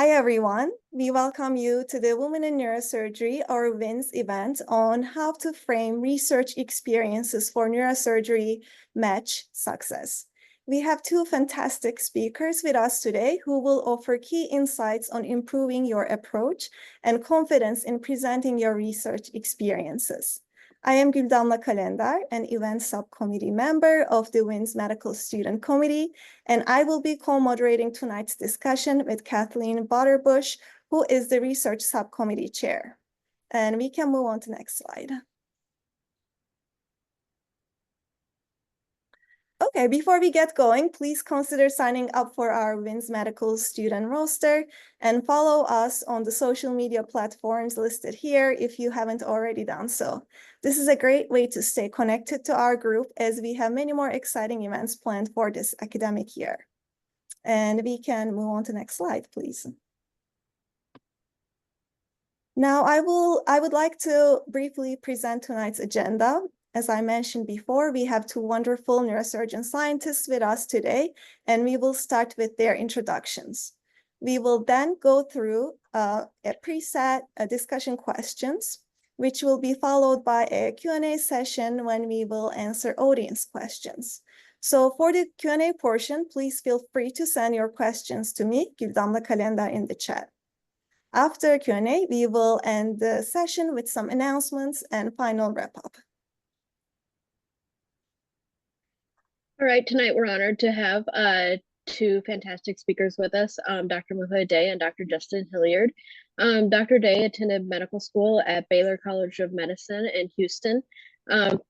Hi, everyone. We welcome you to the Women in Neurosurgery, or WINS event on how to frame research experiences for neurosurgery match success. We have two fantastic speakers with us today who will offer key insights on improving your approach and confidence in presenting your research experiences. I am Güldamla Kalender, an event subcommittee member of the WINS Medical Student Committee, and I will be co-moderating tonight's discussion with Kathleen Butterbush, who is the research subcommittee chair. And we can move on to the next slide. Okay, before we get going, please consider signing up for our WINS Medical student roster and follow us on the social media platforms listed here if you haven't already done so. This is a great way to stay connected to our group as we have many more exciting events planned for this academic year. And we can move on to the next slide, please. Now, I would like to briefly present tonight's agenda. As I mentioned before, we have two wonderful neurosurgeon scientists with us today, and we will start with their introductions. We will then go through a preset discussion questions, which will be followed by a Q&A session when we will answer audience questions. So for the Q&A portion, please feel free to send your questions to me, Güldamla Kalender, in the chat. After Q&A, we will end the session with some announcements and final wrap-up. All right, tonight we're honored to have two fantastic speakers with us, Dr. Muha Day and Dr. Justin Hilliard. Dr. Day attended medical school at Baylor College of Medicine in Houston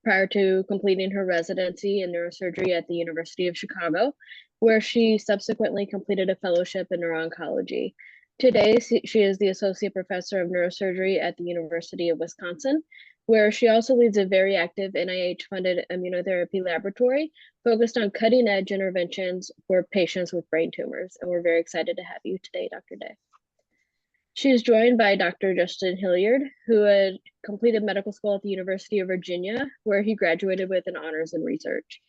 prior to completing her residency in neurosurgery at the University of Chicago, where she subsequently completed a fellowship in neuro-oncology. Today, she is the Associate Professor of Neurosurgery at the University of Wisconsin, where she also leads a very active NIH-funded immunotherapy laboratory focused on cutting-edge interventions for patients with brain tumors. And we're very excited to have you today, Dr. Day. She is joined by Dr. Justin Hilliard, who had completed medical school at the University of Virginia, where he graduated with an honors in research.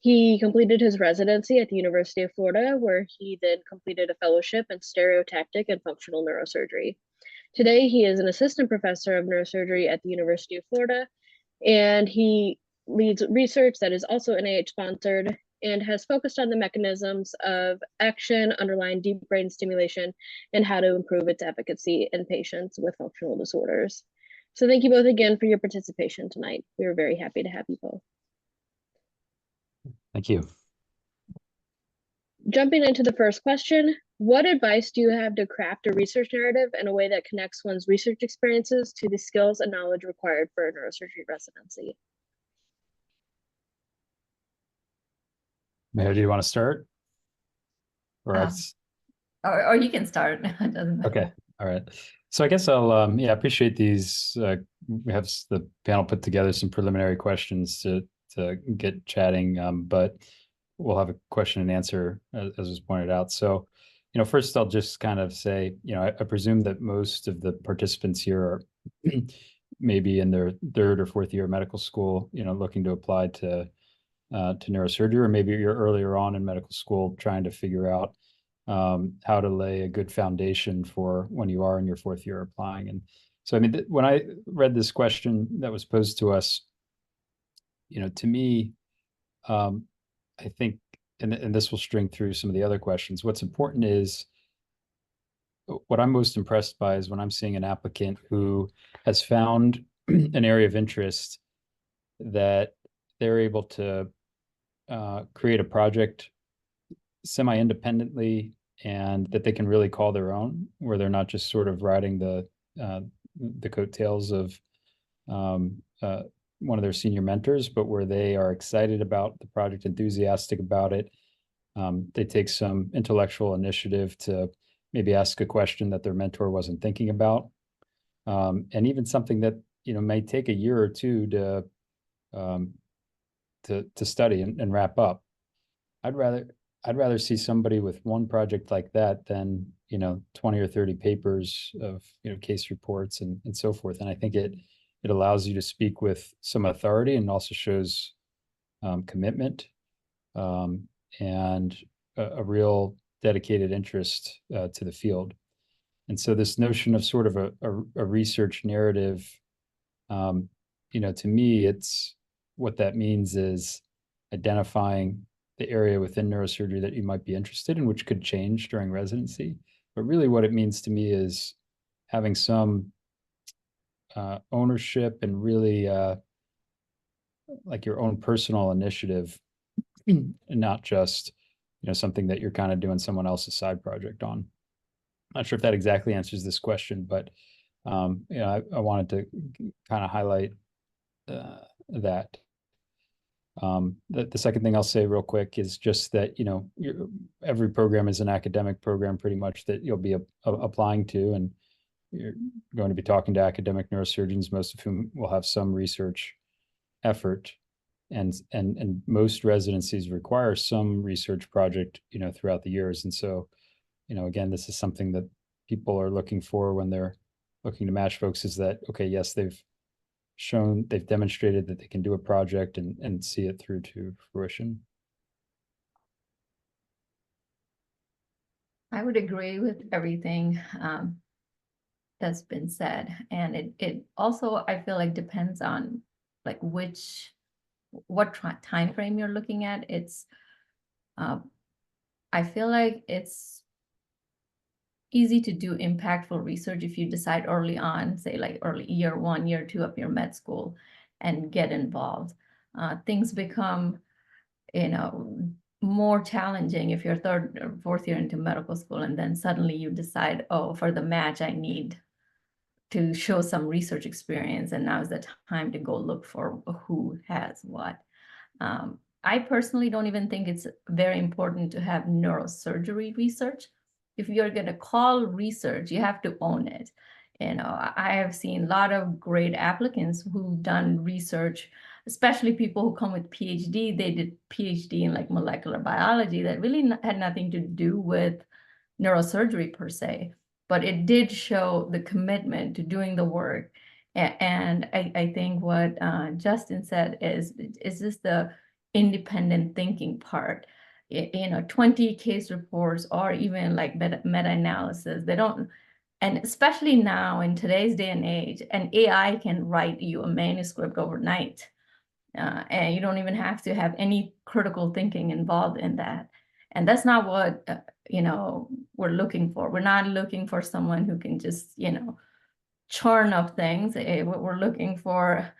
He completed his residency at the University of Florida, where he then completed a fellowship in stereotactic and functional neurosurgery. Today, he is an assistant professor of neurosurgery at the University of Florida, and he leads research that is also NIH-sponsored and has focused on the mechanisms of action underlying deep brain stimulation and how to improve its efficacy in patients with functional disorders. So thank you both again for your participation tonight. We are very happy to have you both. Thank you. Jumping into the first question, what advice do you have to craft a research narrative in a way that connects one's research experiences to the skills and knowledge required for a neurosurgery residency? Mayor, do you want to start? Or you can start. It doesn't matter. Okay. All right. So I guess I'll appreciate these. We have the panel put together some preliminary questions to get chatting, but we'll have a question and answer as was pointed out. So, first I'll just kind of say, I presume that most of the participants here are maybe in their third or fourth year of medical school, looking to apply to neurosurgery, or maybe you're earlier on in medical school trying to figure out how to lay a good foundation for when you are in your fourth year applying. And so, when I read this question that was posed to us, to me, I think, and this will string through some of the other questions, what's important is, what I'm most impressed by is when I'm seeing an applicant who has found an area of interest that they're able to create a project semi-independently and that they can really call their own, where they're not just sort of riding the coattails of one of their senior mentors, but where they are excited about the project, enthusiastic about it. They take some intellectual initiative to maybe ask a question that their mentor wasn't thinking about. And even something that, may take a year or two to study and wrap up. I'd rather see somebody with one project like that than, 20 or 30 papers of, case reports and so forth. And I think it allows you to speak with some authority and also shows commitment and a real dedicated interest to the field. And so this notion of sort of a research narrative, to me, it's what that means is identifying the area within neurosurgery that you might be interested in, which could change during residency. But really what it means to me is having some ownership and really like your own personal initiative, and not just something that you're kind of doing someone else's side project on. Not sure if that exactly answers this question, but I wanted to kind of highlight that. The second thing I'll say real quick is just that every program is an academic program pretty much that you'll be applying to, and you're going to be talking to academic neurosurgeons, most of whom will have some research effort, and most residencies require some research project throughout the years. And so again, this is something that people are looking for when they're looking to match folks, is that, okay, yes, they've demonstrated that they can do a project and see it through to fruition. I would agree with everything that's been said. And it also, I feel like, depends on like what time frame you're looking at. I feel like it's easy to do impactful research if you decide early on, say like early year 1, year 2 of your med school, and get involved. Things become, more challenging if you're 3rd or 4th year into medical school, and then suddenly you decide, oh, for the match, I need to show some research experience, and now is the time to go look for who has what. I personally don't even think it's very important to have neurosurgery research. If you're going to call research, you have to own it. I have seen a lot of great applicants who've done research, especially people who come with PhD. They did PhD in like molecular biology that really had nothing to do with neurosurgery per se, but it did show the commitment to doing the work. And I think what Justin said is this the independent thinking part. 20 case reports or even like meta-analysis, they don't, and especially now in today's day and age, an AI can write you a manuscript overnight. And you don't even have to have any critical thinking involved in that. And that's not what, we're looking for. We're not looking for someone who can just, churn up things. We're looking for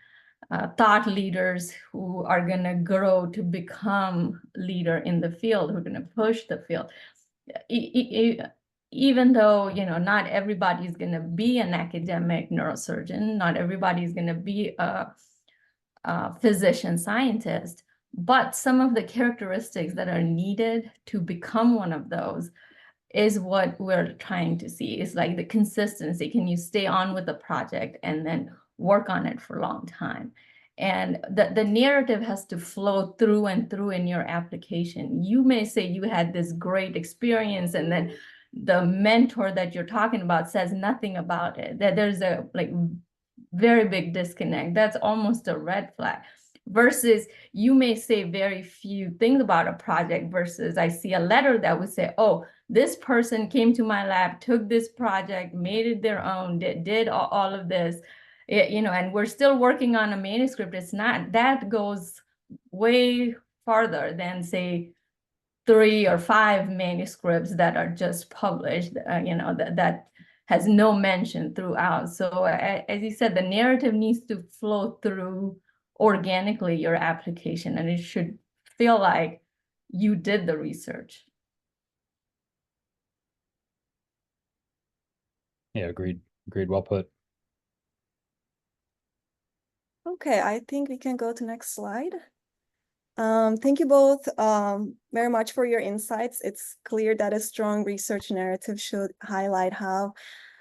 thought leaders who are going to grow to become leader in the field, who are going to push the field. Even though, not everybody is going to be an academic neurosurgeon, not everybody is going to be a physician scientist, but some of the characteristics that are needed to become one of those is what we're trying to see. Is like the consistency. Can you stay on with the project and then work on it for a long time? And the narrative has to flow through and through in your application. You may say you had this great experience, and then the mentor that you're talking about says nothing about it, that there's a like very big disconnect. That's almost a red flag. Versus you may say very few things about a project, versus I see a letter that would say, oh, this person came to my lab, took this project, made it their own, did all of this, and we're still working on a manuscript. It's not, that goes way farther than say 3 or 5 manuscripts that are just published, that has no mention throughout. So as you said, the narrative needs to flow through organically your application, and it should feel like you did the research. Yeah, agreed. Well put. Okay, I think we can go to next slide. Thank you both very much for your insights. It's clear that a strong research narrative should highlight how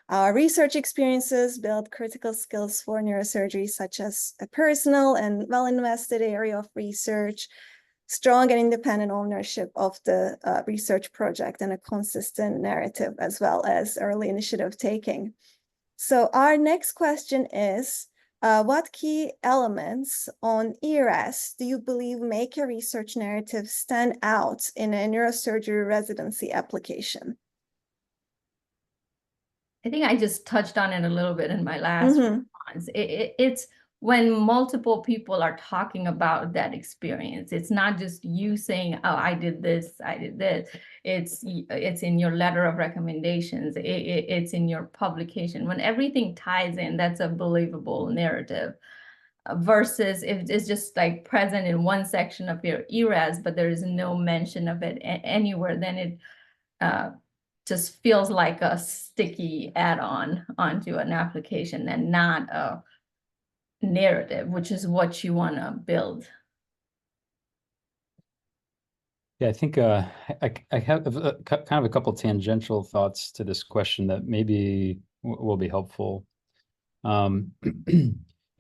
our research experiences build critical skills for neurosurgery, such as a personal and well-invested area of research, strong and independent ownership of the research project, and a consistent narrative, as well as early initiative taking. So our next question is, what key elements on ERS do you believe make a research narrative stand out in a neurosurgery residency application? I think I just touched on it a little bit in my last Mhm. response. It's when multiple people are talking about that experience. It's not just you saying, oh, I did this, I did this. It's in your letter of recommendations. It's in your publication. When everything ties in, that's a believable narrative. Versus if it's just like present in one section of your ERAS, but there is no mention of it anywhere, then it just feels like a sticky add-on onto an application and not a narrative, which is what you want to build. Yeah, I think I have kind of a couple tangential thoughts to this question that maybe will be helpful.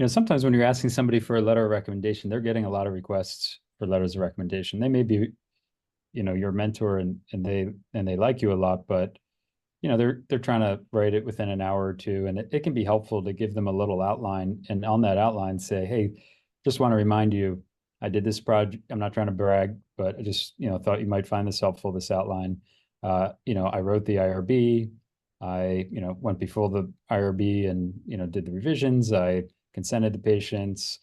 Sometimes when you're asking somebody for a letter of recommendation, they're getting a lot of requests for letters of recommendation. They may be, your mentor and they like you a lot, but they're trying to write it within an hour or two, and it can be helpful to give them a little outline, and on that outline say, hey, just want to remind you, I did this project. I'm not trying to brag, but I just thought you might find this helpful, this outline. I wrote the IRB. I went before the IRB and did the revisions. I consented to patients.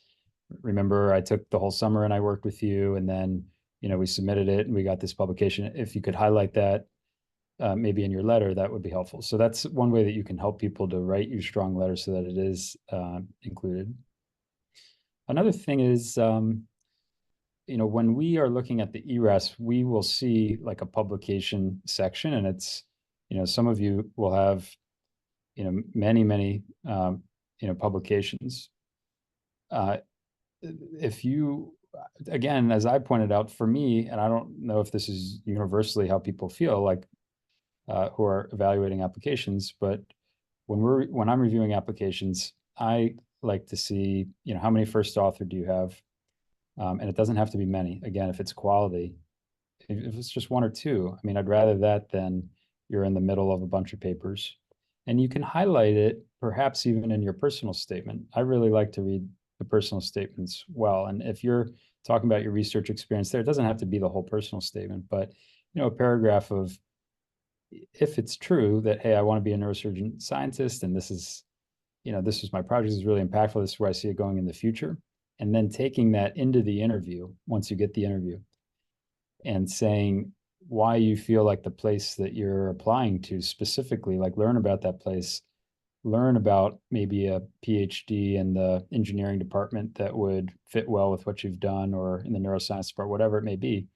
Remember, I took the whole summer and I worked with you, and then we submitted it and we got this publication. If you could highlight that maybe in your letter, that would be helpful. So that's one way that you can help people to write you strong letters so that it is included. Another thing is, when we are looking at the ERAS, we will see like a publication section, and it's, some of you will have, many, publications. If you, again, as I pointed out, for me, and I don't know if this is universally how people feel, like who are evaluating applications, but when I'm reviewing applications, I like to see, how many first author do you have? And it doesn't have to be many. Again, if it's quality, if it's just one or two, I mean, I'd rather that than you're in the middle of a bunch of papers. And you can highlight it, perhaps even in your personal statement. I really like to read the personal statements well. And if you're talking about your research experience there, it doesn't have to be the whole personal statement, but a paragraph of, if it's true that, hey, I want to be a neurosurgeon scientist, and this is my project, is really impactful, this is where I see it going in the future, and then taking that into the interview, once you get the interview, and saying why you feel like the place that you're applying to specifically, like learn about that place, learn about maybe a PhD in the engineering department that would fit well with what you've done, or in the neuroscience part, whatever it may be.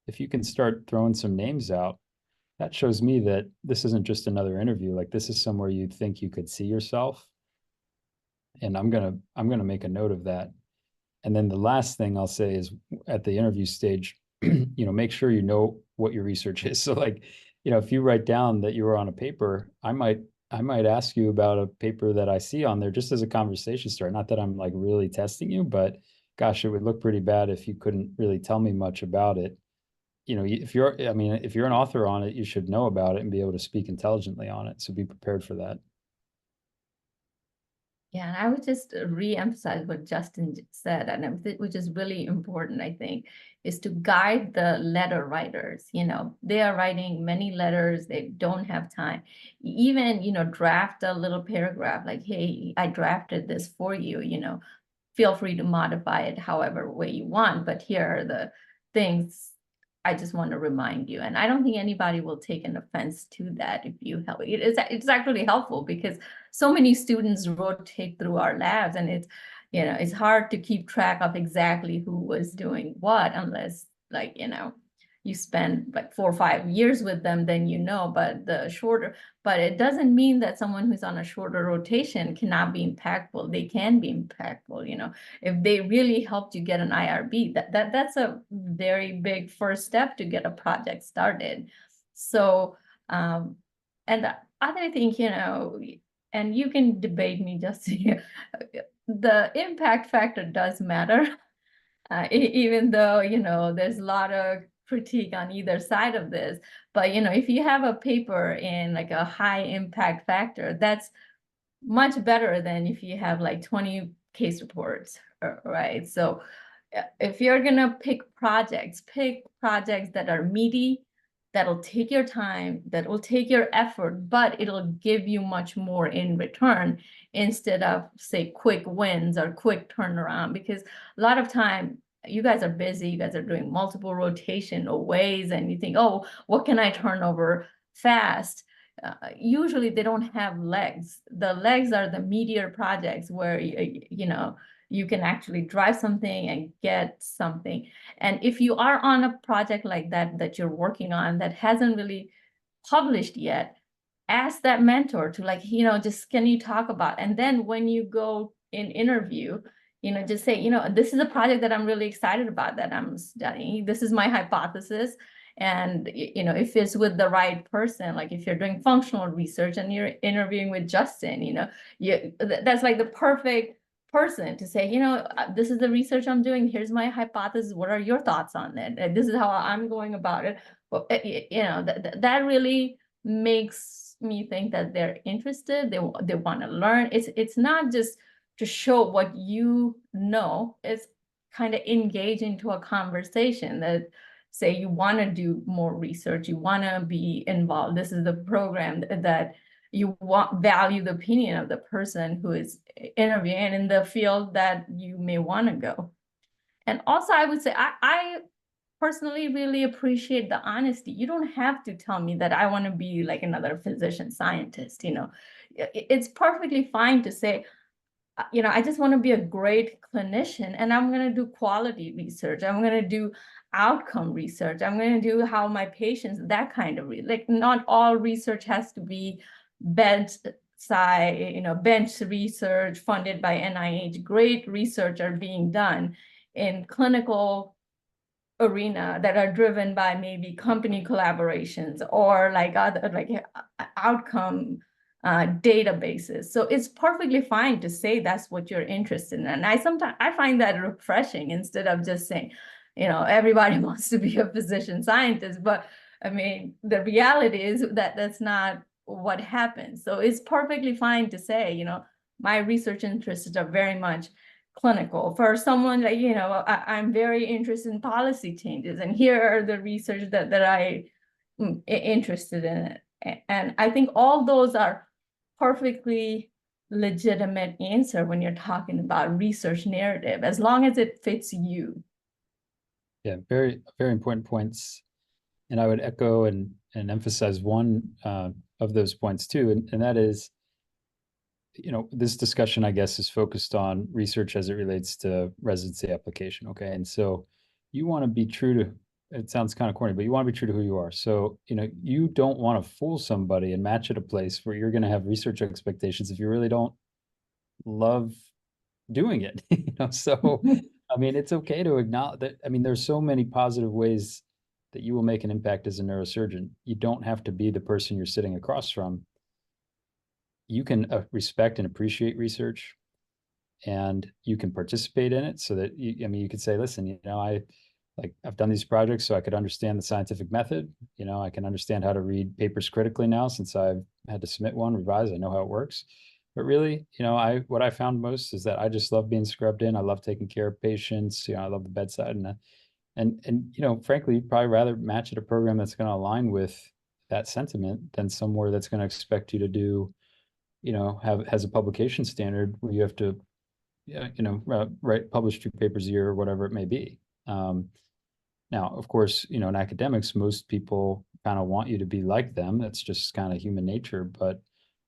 If you can start throwing some names out, that shows me that this isn't just another interview. Like, this is somewhere you think you could see yourself. And I'm gonna make a note of that. And then the last thing I'll say is, at the interview stage, make sure you know what your research is. So like, if you write down that you were on a paper, I might ask you about a paper that I see on there, just as a conversation starter. Not that I'm like really testing you, but gosh, it would look pretty bad if you couldn't really tell me much about it. If you're an author on it, you should know about it and be able to speak intelligently on it. So be prepared for that. Yeah, and I would just re-emphasize what Justin said, and which is really important, I think, is to guide the letter writers. They are writing many letters, they don't have time. Even, draft a little paragraph like, hey, I drafted this for you, feel free to modify it however way you want, but here are the things I just want to remind you. And I don't think anybody will take an offense to that if you help. It's actually helpful, because so many students rotate through our labs, and it's hard to keep track of exactly who was doing what, unless you spend like 4 or 5 years with them, then but it doesn't mean that someone who's on a shorter rotation cannot be impactful. They can be impactful, if they really helped you get an IRB, that's a very big first step to get a project started. So, and the other thing, and you can debate me just the impact factor does matter. Even though, there's a lot of critique on either side of this, but, if you have a paper in like a high impact factor, that's much better than if you have like 20 case reports, right? So if you're gonna pick projects that are meaty, that'll take your time, that will take your effort, but it'll give you much more in return instead of, say, quick wins or quick turnaround. Because a lot of time, you guys are busy, you guys are doing multiple rotation ways, and you think, oh, what can I turn over fast? Usually they don't have legs. The legs are the meteor projects where, you can actually drive something and get something. And if you are on a project like that you're working on that hasn't really published yet, ask that mentor to, like, just, can you talk about, and then when you go in interview, just say, this is a project that I'm really excited about, that I'm studying. This is my hypothesis. And, if it's with the right person, like if you're doing functional research and you're interviewing with Justin, that's like the perfect person to say, this is the research I'm doing. Here's my hypothesis. What are your thoughts on it? And this is how I'm going about it. But, that really makes me think that they're interested. They want to learn. It's not just to show what you know. It's kind of engage into a conversation that, say, you want to do more research, you want to be involved. This is the program that you value the opinion of the person who is interviewing in the field that you may want to go. And also, I would say, I personally really appreciate the honesty. You don't have to tell me that I want to be like another physician scientist. It's perfectly fine to say, I just want to be a great clinician, and I'm going to do quality research. I'm going to do outcome research. I'm going to do how my patients, that kind of, like, not all research has to be bedside, bench research funded by NIH. Great research are being done in clinical arena that are driven by maybe company collaborations or like other, like, outcome databases. So it's perfectly fine to say that's what you're interested in. And I find that refreshing, instead of just saying, everybody wants to be a physician scientist. But I mean, the reality is that that's not what happens. So it's perfectly fine to say, my research interests are very much clinical. For someone like, I'm very interested in policy changes, and here are the research that I'm interested in. And I think all those are perfectly legitimate answer when you're talking about research narrative, as long as it fits you. Yeah, very, very important points. And I would echo and emphasize one of those points too, and that is, this discussion, I guess, is focused on research as it relates to residency application. Okay. And so you want to be true to, it sounds kind of corny, but you want to be true to who you are. So, you don't want to fool somebody and match at a place where you're going to have research expectations if you really don't love doing it. So, I mean, it's okay to acknowledge that. I mean, there's so many positive ways that you will make an impact as a neurosurgeon. You don't have to be the person you're sitting across from. You can respect and appreciate research, and you can participate in it so that you could say, listen, I've done these projects so I could understand the scientific method. I can understand how to read papers critically now, since I've had to submit one, revise, I know how it works. But really, what I found most is that I just love being scrubbed in. I love taking care of patients. I love the bedside, and frankly, you'd probably rather match at a program that's going to align with that sentiment than somewhere that's going to expect you to do, has a publication standard where you have to, publish 2 papers a year or whatever it may be. Now, of course, in academics, most people kind of want you to be like them. That's just kind of human nature. But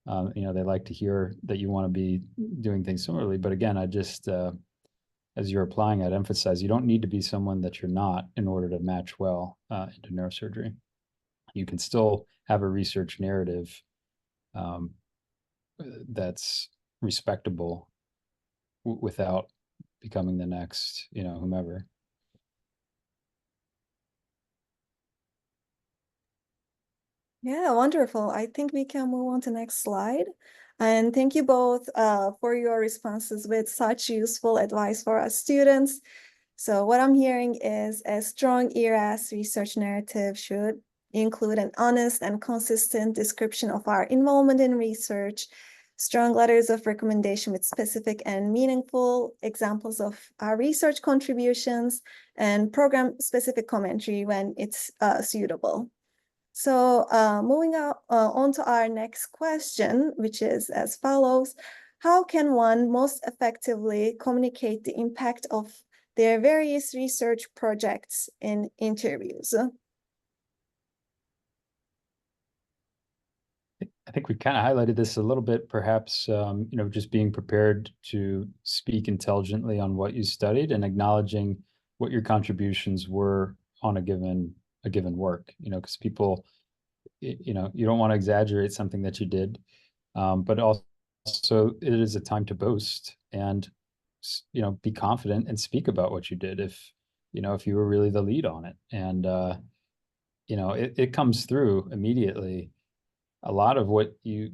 they like to hear that you want to be doing things similarly. But again, I just, as you're applying, I'd emphasize you don't need to be someone that you're not in order to match well into neurosurgery. You can still have a research narrative that's respectable without becoming the next, whomever. Yeah, wonderful. I think we can move on to the next slide. And thank you both for your responses with such useful advice for our students. So what I'm hearing is a strong ERAS research narrative should include an honest and consistent description of our involvement in research, strong letters of recommendation with specific and meaningful examples of our research contributions, and program-specific commentary when it's suitable. So moving on to our next question, which is as follows. How can one most effectively communicate the impact of their various research projects in interviews? I think we kind of highlighted this a little bit, perhaps, just being prepared to speak intelligently on what you studied and acknowledging what your contributions were on a given work, because people, you don't want to exaggerate something that you did, but also it is a time to boast and, be confident and speak about what you did if you were really the lead on it. And, it comes through immediately. A lot of what you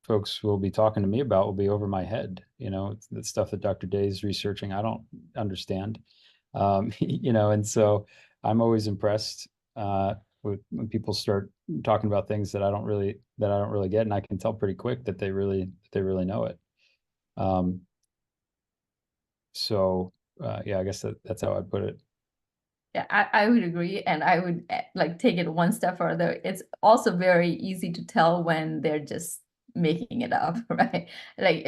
folks will be talking to me about will be over my head. It's the stuff that Dr. Day is researching. I don't understand. And so I'm always impressed with when people start talking about things that I don't really get, and I can tell pretty quick that they really know it. Yeah, I guess that's how I put it. Yeah, I would agree, and I would like take it one step further. It's also very easy to tell when they're just making it up, right? Like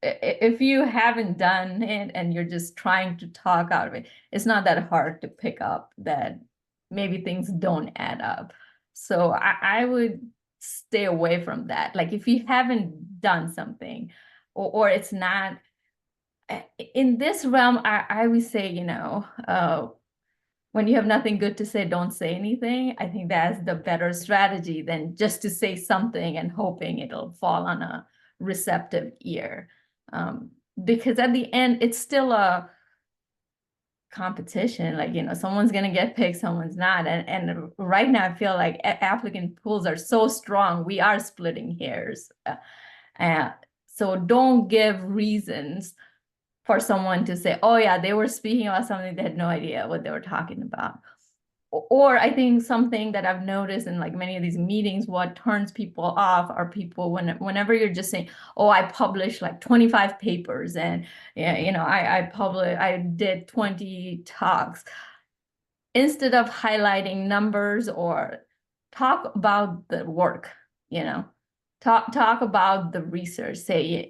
if you haven't done it and you're just trying to talk out of it, it's not that hard to pick up that maybe things don't add up. So I would stay away from that. Like if you haven't done something or it's not in this realm, I would say, when you have nothing good to say, don't say anything. I think that's the better strategy than just to say something and hoping it'll fall on a receptive ear. Because at the end, it's still a competition. Like, someone's going to get picked, someone's not. And right now, I feel like applicant pools are so strong. We are splitting hairs. So don't give reasons for someone to say, oh yeah, they were speaking about something they had no idea what they were talking about. Or I think something that I've noticed in like many of these meetings, what turns people off are people whenever you're just saying, oh, I published like 25 papers and I did 20 talks. Instead of highlighting numbers or talk about the work, talk about the research, say,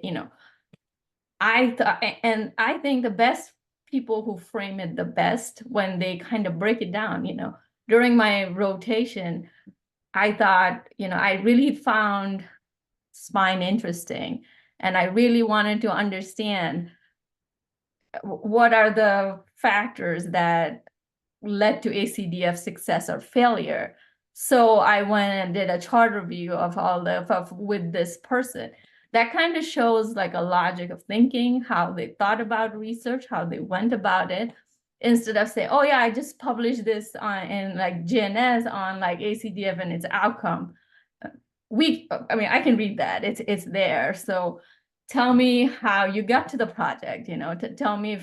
I think the best people who frame it the best when they kind of break it down, during my rotation, I thought, I really found spine interesting and I really wanted to understand what are the factors that led to ACDF success or failure. So I went and did a chart review of all with this person. That kind of shows like a logic of thinking, how they thought about research, how they went about it, instead of saying, oh yeah, I just published this in like GNS on like ACDF and its outcome. I can read that, it's there. So tell me how you got to the project, to tell me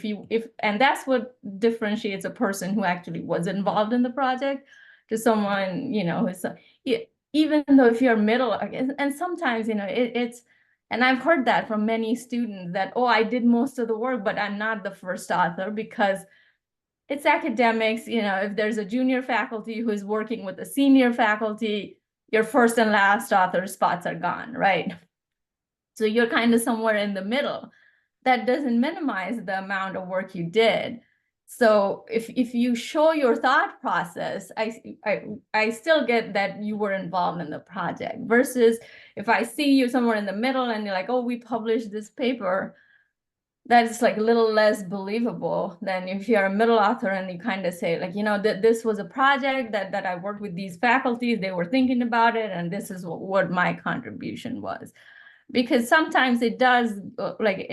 and that's what differentiates a person who actually was involved in the project to someone, who's, even though if you're middle, and sometimes, it's, and I've heard that from many students that, oh, I did most of the work, but I'm not the first author because it's academics, if there's a junior faculty who is working with a senior faculty, your first and last author spots are gone, right? So you're kind of somewhere in the middle. That doesn't minimize the amount of work you did. So if you show your thought process, I still get that you were involved in the project, versus if I see you somewhere in the middle and you're like, oh, we published this paper, that's like a little less believable than if you're a middle author and you kind of say like, this was a project that I worked with these faculties, they were thinking about it, and this is what my contribution was. Because sometimes it does, like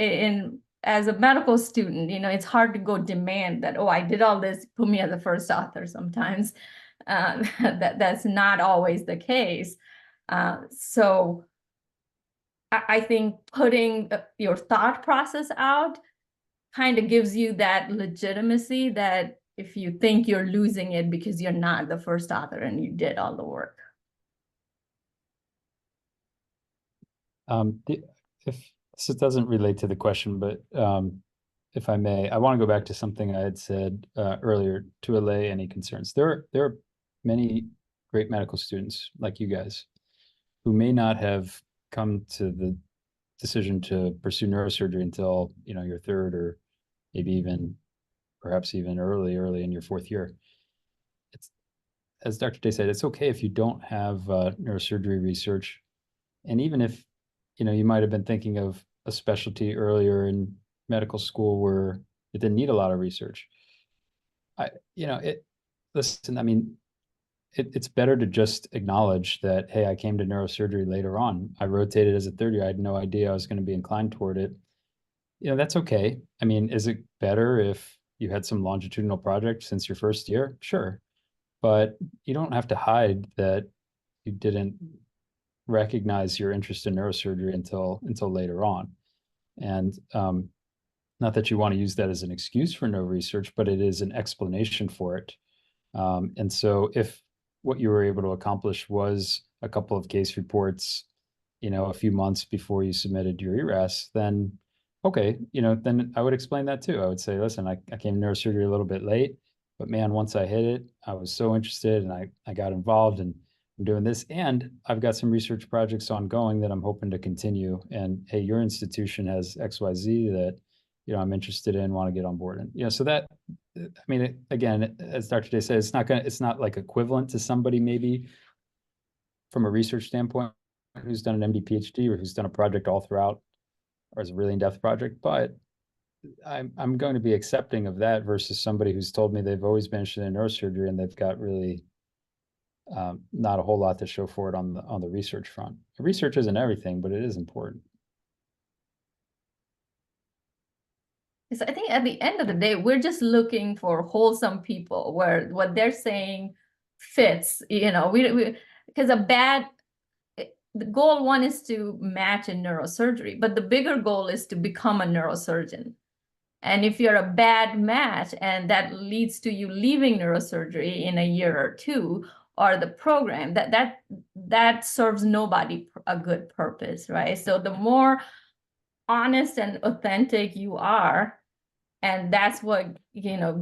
as a medical student, it's hard to go demand that, oh, I did all this, put me as a first author sometimes. That's not always the case. So I think putting your thought process out kind of gives you that legitimacy that if you think you're losing it because you're not the first author and you did all the work. If this doesn't relate to the question, but if I may, I want to go back to something I had said earlier to allay any concerns. There are many great medical students like you guys who may not have come to the decision to pursue neurosurgery until, your third or maybe even perhaps even early in your fourth year. It's, as Dr. Day said, it's okay if you don't have neurosurgery research. And even if, you might have been thinking of a specialty earlier in medical school where it didn't need a lot of research. Listen, I mean, it's better to just acknowledge that, hey, I came to neurosurgery later on. I rotated as a third year. I had no idea I was going to be inclined toward it. That's okay. I mean, is it better if you had some longitudinal project since your first year? Sure. But you don't have to hide that you didn't recognize your interest in neurosurgery until later on. And not that you want to use that as an excuse for no research, but it is an explanation for it. And so if what you were able to accomplish was a couple of case reports, a few months before you submitted your ERAS, then okay, then I would explain that too. I would say, listen, I came to neurosurgery a little bit late, but man, once I hit it, I was so interested and I got involved and I'm doing this, and I've got some research projects ongoing that I'm hoping to continue. And hey, your institution has XYZ that, I'm interested in, want to get on board. And, so that, I mean, again, as Dr. Day said, it's not like equivalent to somebody maybe from a research standpoint who's done an MD, PhD, or who's done a project all throughout, or is a really in-depth project, but I'm going to be accepting of that versus somebody who's told me they've always been interested in neurosurgery and they've got really not a whole lot to show for it on the research front. Research isn't everything, but it is important. So I think at the end of the day, we're just looking for wholesome people where what they're saying fits, because the goal one is to match in neurosurgery, but the bigger goal is to become a neurosurgeon. And if you're a bad match and that leads to you leaving neurosurgery in a year or two, or the program, that serves nobody a good purpose, right? So the more honest and authentic you are, and that's what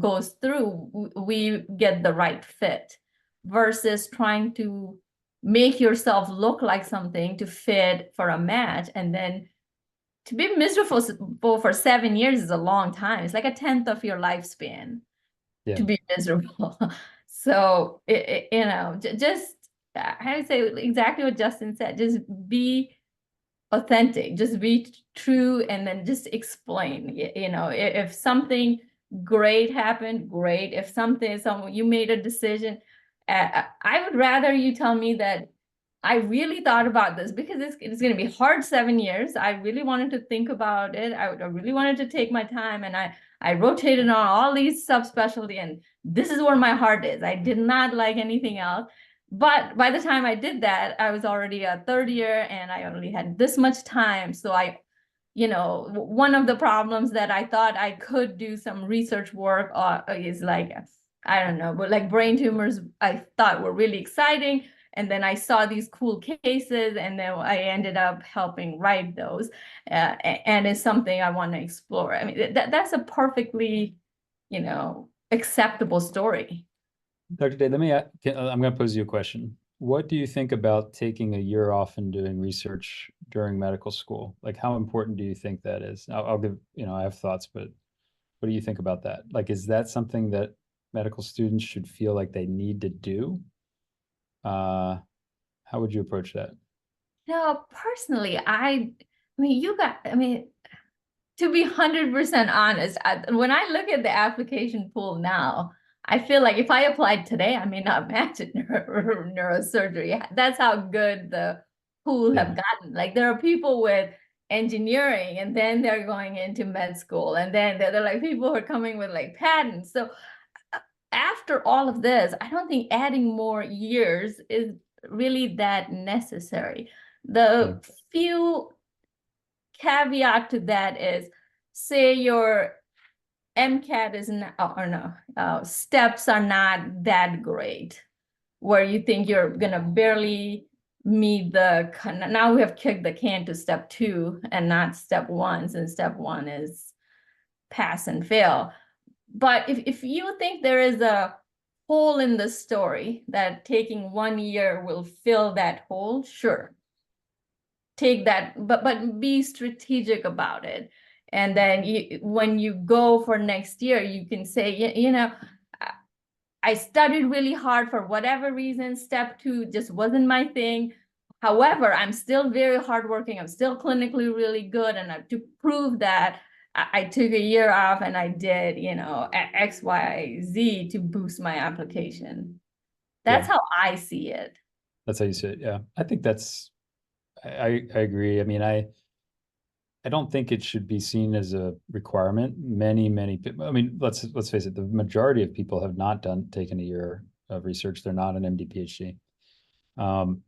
goes through, we get the right fit, versus trying to make yourself look like something to fit for a match. And then to be miserable for 7 years is a long time. It's like a 10th of your lifespan to be miserable. So just I would say exactly what Justin said, just be authentic, just be true, and then just explain. If something great happened, great. If you made a decision, I would rather you tell me that I really thought about this, because it's going to be hard 7 years. I really wanted to think about it. I really wanted to take my time, and I rotated on all these subspecialty, and this is where my heart is. I did not like anything else. But by the time I did that, I was already a third year and I only had this much time. So one of the problems that I thought I could do some research work is like, I don't know, but like brain tumors, I thought were really exciting. And then I saw these cool cases, and then I ended up helping write those. And it's something I want to explore. I mean, that's a perfectly, acceptable story. Dr. Day, I'm going to pose you a question. What do you think about taking a year off and doing research during medical school? Like, how important do you think that is? I'll give, I have thoughts, but what do you think about that? Like, is that something that medical students should feel like they need to do? How would you approach that? No, personally, to be 100% honest, when I look at the application pool now, I feel like if I applied today, I may not match it neurosurgery. That's how good the pool have gotten. Like, there are people with engineering, and then they're going into med school, and then they're like people who are coming with like patents. So after all of this, I don't think adding more years is really that necessary. The few caveat to that is, say your MCAT is not, steps are not that great, where you think you're gonna barely meet now we have kicked the can to step 2 and not step 1, since step 1 is pass and fail. But if you think there is a hole in the story that taking 1 year will fill that hole, sure. Take that, but be strategic about it. And then when you go for next year, you can say, you know, I studied really hard for whatever reason. Step 2 just wasn't my thing. However, I'm still very hardworking. I'm still clinically really good. And to prove that, I took a year off and I did, you know, X, Y, Z to boost my application. That's how I see it. That's how you see it. Yeah. I think that's, I agree. I mean, I don't think it should be seen as a requirement. Many people, I mean, let's face it, the majority of people have not taken a year of research. They're not an MD PhD.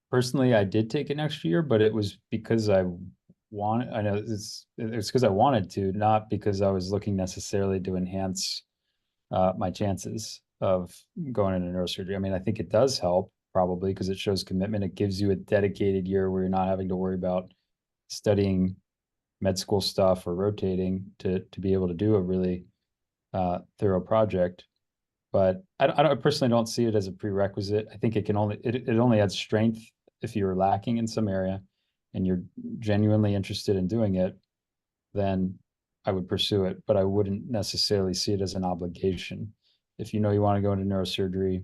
Personally, I did take an extra year, but it was because I know it's because I wanted to, not because I was looking necessarily to enhance my chances of going into neurosurgery. I mean, I think it does help probably because it shows commitment. It gives you a dedicated year where you're not having to worry about studying med school stuff or rotating to be able to do a really thorough project. But I personally don't see it as a prerequisite. I think it can only it only adds strength if you're lacking in some area and you're genuinely interested in doing it, then I would pursue it, but I wouldn't necessarily see it as an obligation. If you know you want to go into neurosurgery,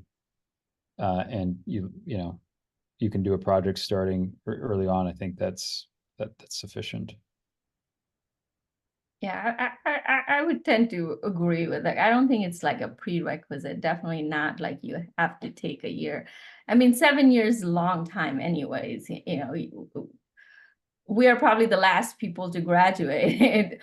and you know you can do a project starting early on, I think that's sufficient. Yeah, I would tend to agree with that. I don't think it's like a prerequisite. Definitely not like you have to take a year. I mean, 7 years is a long time anyways. You know, we are probably the last people to graduate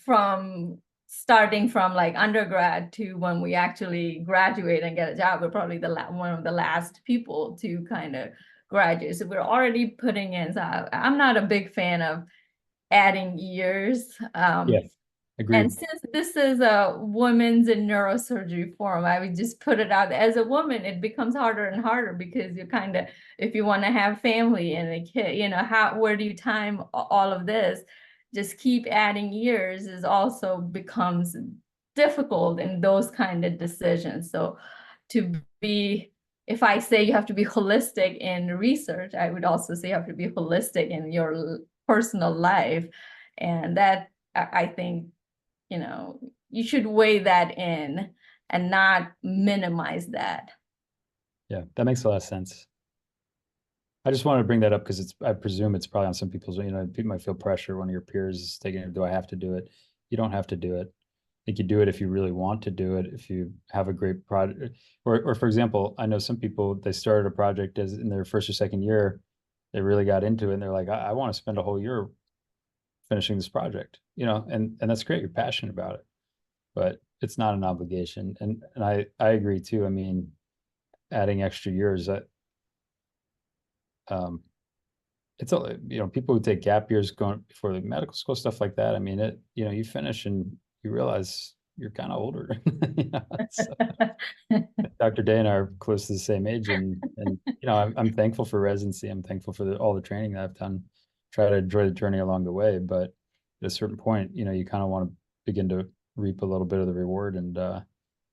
from starting from like undergrad to when we actually graduate and get a job. We're probably one of the last people to kind of graduate. So we're already putting in. So I'm not a big fan of adding years. Yeah, agreed. And since this is a women's in neurosurgery forum, I would just put it out. As a woman, it becomes harder and harder because you kind of, if you want to have family and a kid, you know, where do you time all of this? Just keep adding years is also becomes difficult in those kind of decisions. So if I say you have to be holistic in research, I would also say you have to be holistic in your personal life. And that, I think, you know, you should weigh that in and not minimize that. Yeah, that makes a lot of sense. I just wanted to bring that up because I presume it's probably on some people's, you know, people might feel pressure. One of your peers is taking it. Do I have to do it? You don't have to do it. I think you do it if you really want to do it, if you have a great project. Or for example, I know some people, they started a project as in their first or second year, they really got into it and they're like, I want to spend a whole year finishing this project, you know, and that's great. You're passionate about it, but it's not an obligation. And I agree too. I mean, adding extra years, it's a, you know, people who take gap years going before the medical school, stuff like that. I mean, you know, you finish and you realize you're kind of older. You know, Dr. Day and I are close to the same age, and you know, I'm thankful for residency. I'm thankful for all the training that I've done. Try to enjoy the journey along the way, but at a certain point, you know, you kind of want to begin to reap a little bit of the reward, and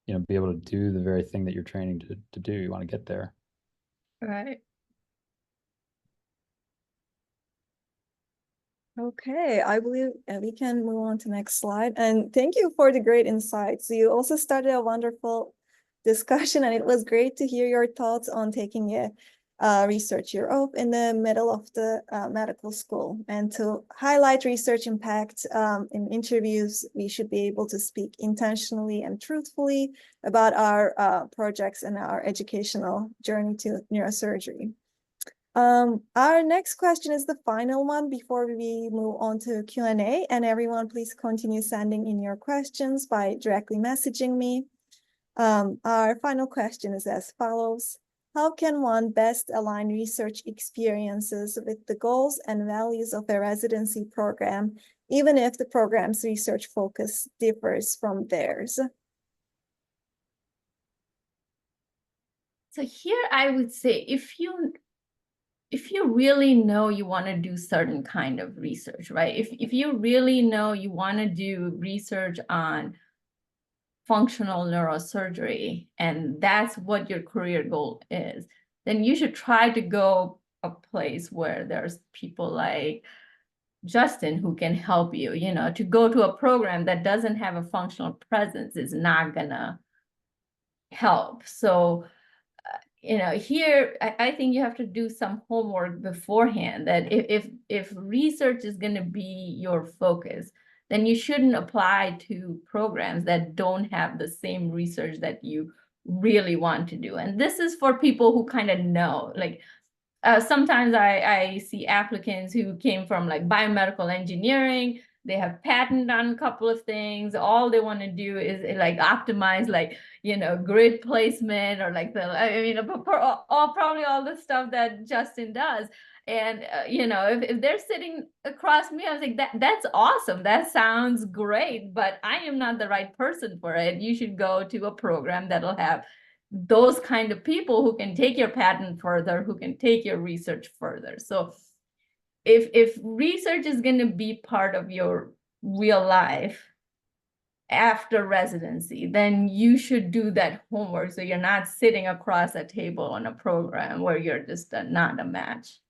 you know, be able to do the very thing that you're training to do. You want to get there. Right. Okay, I believe we can move on to next slide. And thank you for the great insights. You also started a wonderful discussion, and it was great to hear your thoughts on taking a research year off in the middle of the medical school. And to highlight research impact in interviews, we should be able to speak intentionally and truthfully about our projects and our educational journey to neurosurgery. Our next question is the final one before we move on to Q&A, and everyone please continue sending in your questions by directly messaging me. Our final question is as follows. How can one best align research experiences with the goals and values of a residency program, even if the program's research focus differs from theirs? So here I would say, if you really know you want to do certain kind of research, right? If you really know you want to do research on functional neurosurgery, and that's what your career goal is, then you should try to go a place where there's people like Justin who can help you. You know, to go to a program that doesn't have a functional presence is not gonna help. So you know, here I think you have to do some homework beforehand, that if research is going to be your focus, then you shouldn't apply to programs that don't have the same research that you really want to do. And this is for people who kind of know, like sometimes I see applicants who came from like biomedical engineering. They have patent on a couple of things. All they want to do is like optimize, like, you know, grid placement, or like I mean, probably all the stuff that Justin does. And you know, if they're sitting across me, I was like, that's awesome. That sounds great, but I am not the right person for it. You should go to a program that'll have those kind of people who can take your patent further, who can take your research further. So if research is going to be part of your real life after residency, then you should do that homework, so you're not sitting across a table on a program where you're just not a match.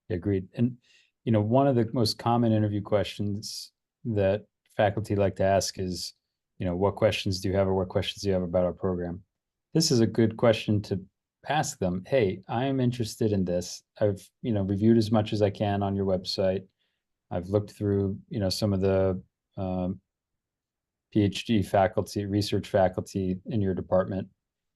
Agreed. And, you know, one of the most common interview questions that faculty like to ask is, you know, what questions do you have, or what questions do you have about our program? This is a good question to ask them. Hey, I am interested in this. I've, you know, reviewed as much as I can on your website. I've looked through, you know, some of the PhD faculty, research faculty in your department.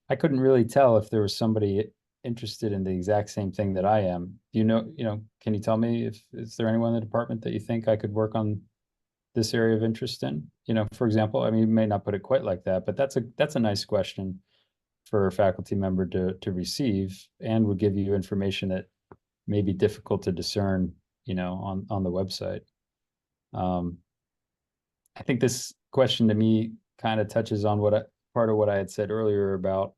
I couldn't really tell if there was somebody interested in the exact same thing that I am. You know, can you tell me if is there anyone in the department that you think I could work on this area of interest in? You know, for example, I mean, you may not put it quite like that, but that's a nice question for a faculty member to receive, and would give you information that may be difficult to discern, you know, on the website. I think this question to me kind of touches on part of what I had said earlier about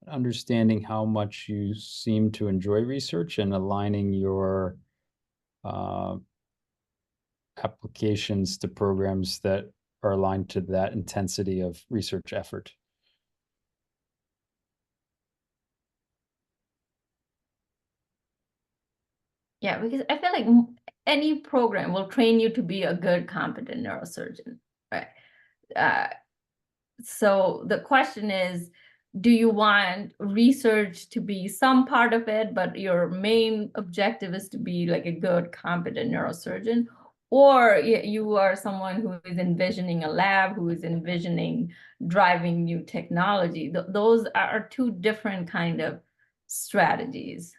understanding how much you seem to enjoy research and aligning your applications to programs that are aligned to that intensity of research effort. Yeah, because I feel like any program will train you to be a good, competent neurosurgeon, right? So the question is, do you want research to be some part of it, but your main objective is to be like a good, competent neurosurgeon? Or you are someone who is envisioning a lab, who is envisioning driving new technology? Those are two different kind of strategies.